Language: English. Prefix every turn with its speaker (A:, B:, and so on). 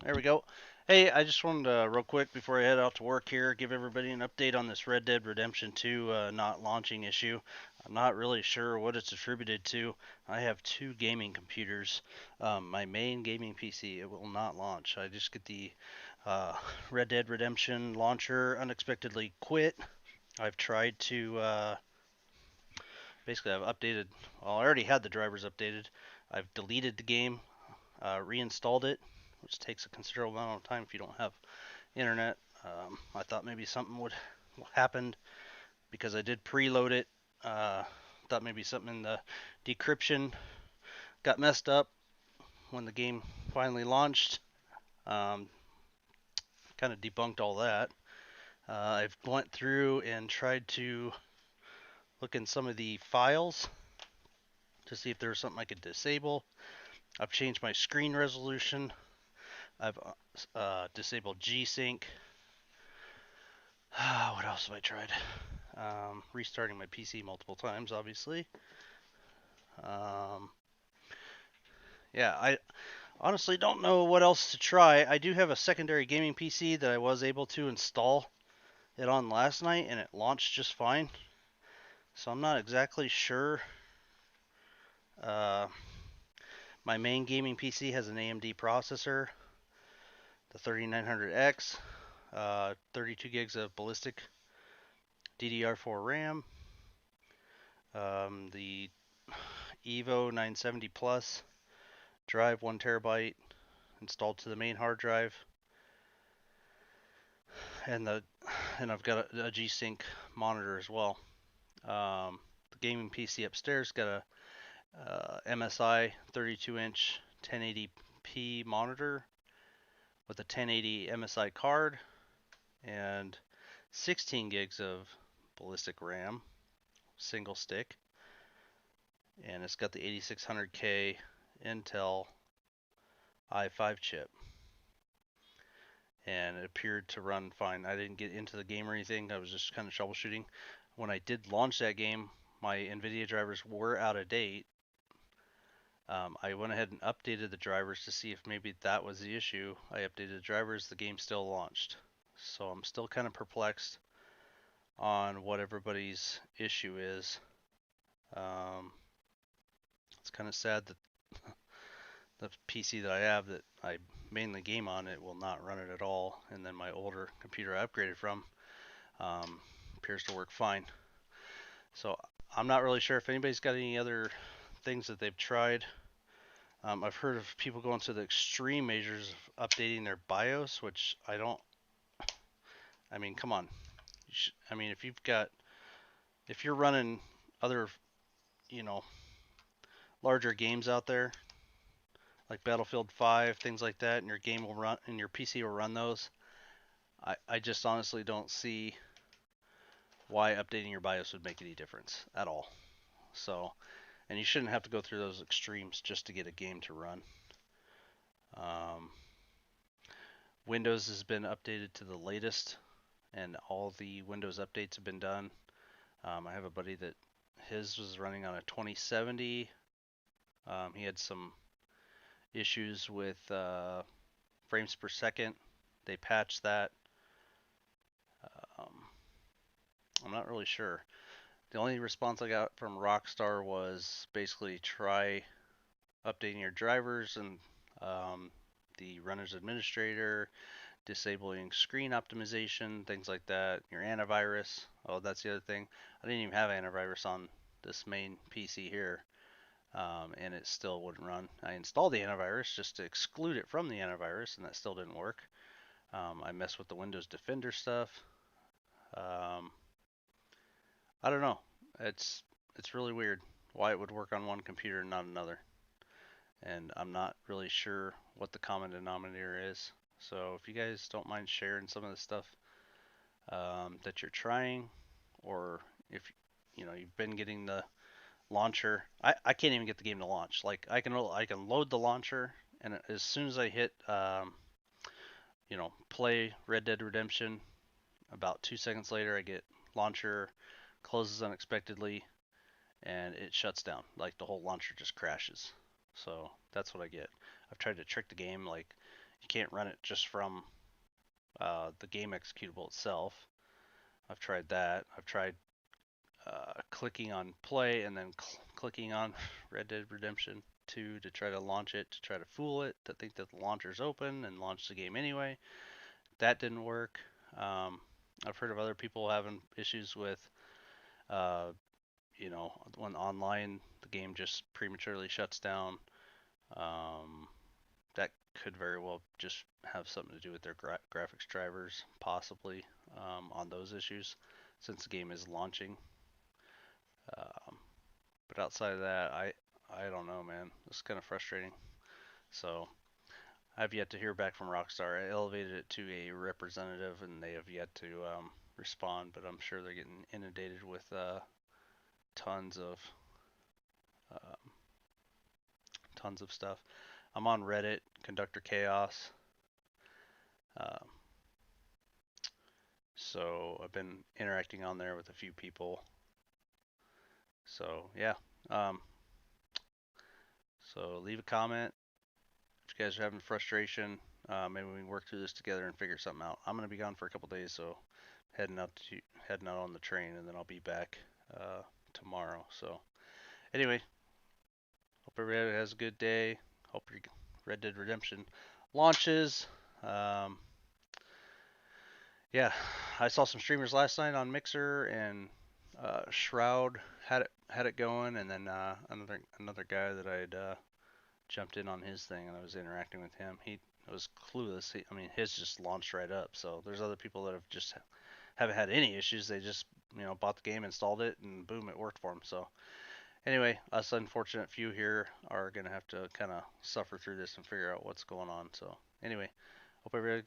A: There we go. Hey, I just wanted to, real quick before I head out to work here, give everybody an update on this Red Dead Redemption 2 not launching issue. I'm not really sure what it's attributed to. I have two gaming computers. My main gaming PC, it will not launch. I just get the uh, Red Dead Redemption launcher unexpectedly quit. I've tried to, basically, I've updated, well, I already had the drivers updated. I've deleted the game, reinstalled it, which takes a considerable amount of time if you don't have internet. I thought maybe something would happen because I did preload it. Thought maybe something in the decryption got messed up when the game finally launched. Um, kind of debunked all that. I've went through and tried to look in some of the files to see if there was something I could disable. I've changed my screen resolution. I've disabled G-Sync. What else have I tried? Restarting my PC multiple times, obviously. Um, yeah, I honestly don't know what else to try. I do have a secondary gaming PC that I was able to install it on last night, and it launched just fine. So I'm not exactly sure. Uh, my main gaming PC has an AMD processor, the 3900X, 32 gigs of ballistic DDR4 RAM, the Evo 970 Plus drive, 1 terabyte installed to the main hard drive, and I've got a G-Sync monitor as well. The gaming PC upstairs got a MSI 32-inch 1080p monitor with a 1080 MSI card and 16 gigs of ballistic RAM, single stick, and it's got the 8600K Intel i5 chip, and it appeared to run fine. I didn't get into the game or anything. I was just kind of troubleshooting. When I did launch that game, my NVIDIA drivers were out of date. I went ahead and updated the drivers to see if maybe that was the issue. I updated the drivers, the game still launched. So I'm still kind of perplexed on what everybody's issue is. Um, it's kind of sad that the PC that I have that I mainly game on, it will not run it at all. And then my older computer I upgraded from um, appears to work fine. So I'm not really sure if anybody's got any other things that they've tried. I've heard of people going to the extreme measures of updating their BIOS, which I don't. I mean, come on. I mean, if you're running other, you know, larger games out there like Battlefield 5, things like that, and your game will run and your PC will run those. I just honestly don't see why updating your BIOS would make any difference at all. So, and you shouldn't have to go through those extremes just to get a game to run. Um, Windows has been updated to the latest, and all the Windows updates have been done. I have a buddy that his was running on a 2070. He had some issues with frames per second. They patched that. Um, I'm not really sure. The only response I got from Rockstar was basically try updating your drivers and the runner's administrator, disabling screen optimization, things like that. Your antivirus. Oh, that's the other thing. I didn't even have antivirus on this main PC here, and it still wouldn't run. I installed the antivirus just to exclude it from the antivirus, and that still didn't work. I messed with the Windows Defender stuff. Um, I don't know. It's really weird why it would work on one computer and not another, and I'm not really sure what the common denominator is. So if you guys don't mind sharing some of the stuff that you're trying, or if you've been getting the launcher, I can't even get the game to launch. Like I can load the launcher, and as soon as I hit play Red Dead Redemption, about 2 seconds later I get launcher closes unexpectedly and it shuts down. Like the whole launcher just crashes. So that's what I get. I've tried to trick the game, like you can't run it just from the game executable itself. I've tried that. I've tried clicking on play and then clicking on Red Dead Redemption 2 to try to launch it, to try to fool it, to think that the launcher's open and launch the game anyway. That didn't work. I've heard of other people having issues with, uh, when online the game just prematurely shuts down. Um, that could very well just have something to do with their graphics drivers, possibly, on those issues, since the game is launching. Um, but outside of that, I don't know, man. It's kind of frustrating. So I've yet to hear back from Rockstar. I elevated it to a representative, and they have yet to respond. But I'm sure they're getting inundated with tons of um, tons of stuff. I'm on Reddit, Conductor Chaos. Um, so I've been interacting on there with a few people. So yeah. Um, so leave a comment if you guys are having frustration. Maybe we can work through this together and figure something out. I'm gonna be gone for a couple days, so heading out on the train, and then I'll be back tomorrow. So anyway, hope everybody has a good day. Hope your Red Dead Redemption launches. Um, yeah, I saw some streamers last night on Mixer, and Shroud had it going, and then another guy that I'd jumped in on his thing, and I was interacting with him. He was clueless. I mean, his just launched right up. So there's other people that have just haven't had any issues. They just bought the game, installed it, and boom, it worked for them. So anyway, us unfortunate few here are gonna have to kind of suffer through this and figure out what's going on. So anyway, hope everybody